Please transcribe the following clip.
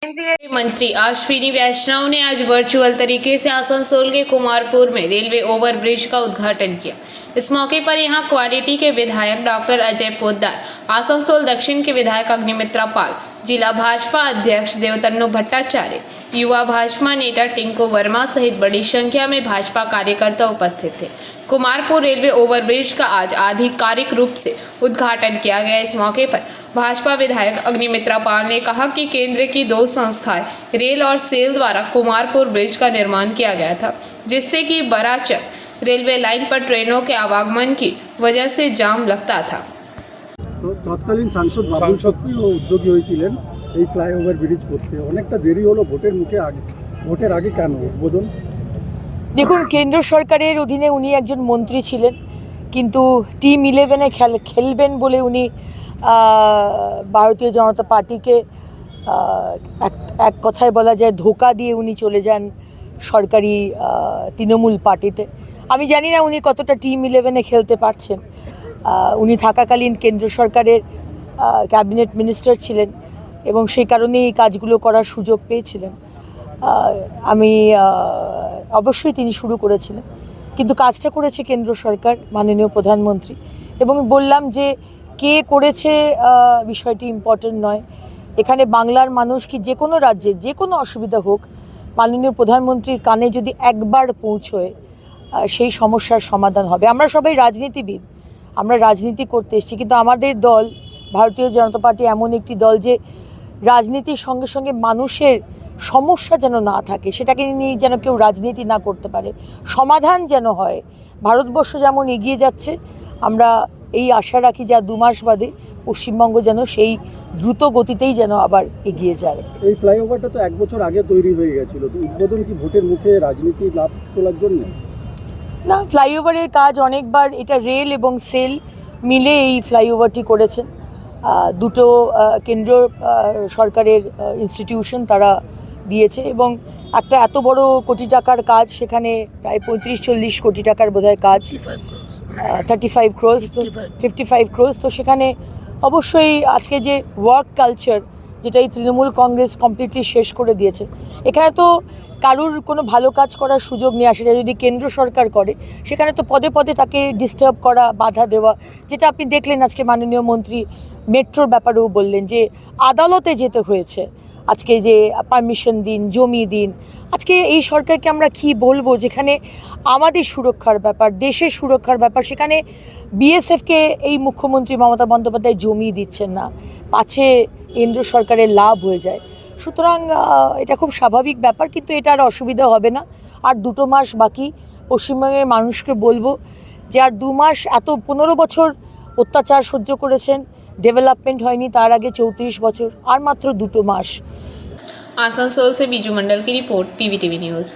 केंद्रीय मंत्री अश्विनी वैष्णव ने आज वर्चुअल तरीके से आसनसोल के कुमारपुर में रेलवे ओवरब्रिज का उद्घाटन किया। इस मौके पर यहां क्वालिटी के विधायक डॉक्टर अजय पोद्दार, आसनसोल दक्षिण के विधायक अग्निमित्रा पाल, जिला भाजपा अध्यक्ष देवतन्नु भट्टाचार्य, युवा भाजपा नेता टिंकू वर्मा सहित बड़ी संख्या में भाजपा कार्यकर्ता उपस्थित थे। कुमारपुर रेलवे ओवरब्रिज का आज आधिकारिक रूप से उद्घाटन किया गया। इस मौके पर भाजपा विधायक अग्निमित्रा पाल ने कहा कि केंद्र की दो संस्थाएं रेल और सेल द्वारा कुमारपुर ब्रिज का निर्माण किया गया था, जिससे कि बराचक रेलवे लाइन पर ट्रेनों के आवागमन की वजह से जाम लगता था। तो तत्कालीन सांसद बाबुल शक्ति ও উদ্যোগী হয়েছিলেন এই ফ্লাইওভার ব্রিজ করতে। অনেকটা দেরি হলো ভোটের আগে কেন উদ্বোধন? দেখুন, কেন্দ্র সরকারের অধীনে উনি একজন মন্ত্রী ছিলেন, কিন্তু টিম 11-এ খেলবেন বলে উনি ভারতীয় জনতা পার্টিকে এক কথায় বলা যায় ধোকা দিয়ে উনি চলে যান সরকারি তৃণমূল পার্টিতে। আমি জানি না উনি কতটা টিম 11-এ খেলতে পারছেন। উনি থাকাকালীন কেন্দ্র সরকারের ক্যাবিনেট মিনিস্টার ছিলেন এবং সেই কারণেই এই কাজগুলো করার সুযোগ পেয়েছিলেন। অবশ্যই তিনি শুরু করেছিলেন, কিন্তু কাজটা করেছে কেন্দ্র সরকার, মাননীয় প্রধানমন্ত্রী। এবং বললাম যে কে করেছে বিষয়টি ইম্পর্টেন্ট নয়। এখানে বাংলার মানুষ কি যে কোনো রাজ্যে যে কোনো অসুবিধা হোক, মাননীয় প্রধানমন্ত্রীর কানে যদি একবার পৌঁছয় সেই সমস্যার সমাধান হবে। আমরা সবাই রাজনীতিবিদ, আমরা রাজনীতি করতে এসেছি, কিন্তু আমাদের দল ভারতীয় জনতা পার্টি এমন একটি দল যে রাজনীতির সঙ্গে সঙ্গে মানুষের সমস্যা যেন না থাকে, সেটাকে নিয়ে যেন কেউ রাজনীতি না করতে পারে, সমাধান যেন হয়। ভারতবর্ষ যেমন এগিয়ে যাচ্ছে, আমরা এই আশা রাখি যা 2 মাস বাদে পশ্চিমবঙ্গ যেন সেই দ্রুত গতিতেই যেন আবার এগিয়ে যায়। এই ফ্লাইওভারটা তো 1 বছর আগে তৈরি হয়ে গেছিল, তো উদ্বোধন কি ভোটের মুখে রাজনীতি লাভ তোলার জন্য? না, ফ্লাইওভারের কাজ অনেকবার, এটা রেল এবং সেল মিলে এই ফ্লাইওভারটি করেছেন। দুটো কেন্দ্র সরকারের ইনস্টিটিউশন তারা দিয়েছে এবং একটা এত বড় কোটি টাকার কাজ, সেখানে প্রায় 35-40 কোটি টাকার বোধহয় কাজ, 35 ক্রোস, 55 ক্রোস। তো সেখানে অবশ্যই আজকে যে ওয়ার্ক কালচার, যেটা এই তৃণমূল কংগ্রেস কমপ্লিটলি শেষ করে দিয়েছে, এখানে তো কারুর কোনো ভালো কাজ করার সুযোগ নেই। সেটা যদি কেন্দ্র সরকার করে, সেখানে তো পদে পদে তাকে ডিস্টার্ব করা, বাধা দেওয়া, যেটা আপনি দেখলেন আজকে মাননীয় মন্ত্রী মেট্রোর ব্যাপারেও বললেন যে আদালতে যেতে হয়েছে আজকে, যে পারমিশন দিন, জমি দিন। আজকে এই সরকারকে আমরা কি বলবো, যেখানে আমাদের সুরক্ষার ব্যাপার, দেশের সুরক্ষার ব্যাপার, সেখানে বিএসএফকে এই মুখ্যমন্ত্রী মমতা বন্দ্যোপাধ্যায় জমি দিচ্ছেন না, পাছে কেন্দ্র সরকারের লাভ হয়ে যায়। সুতরাং এটা খুব স্বাভাবিক ব্যাপার, কিন্তু এটা আর অসুবিধা হবে না। আর 2 মাস বাকি। পশ্চিমবঙ্গের মানুষকে বলবো যে আর 2 মাস, এত 15 বছর অত্যাচার সহ্য করেছেন, डेवलपमेंट হয়নি, তার আগে 34 বছর, আর মাত্র 2 মাস। आसनसोल से बीजू मंडल की रिपोर्ट, पीवीटीवी न्यूज़।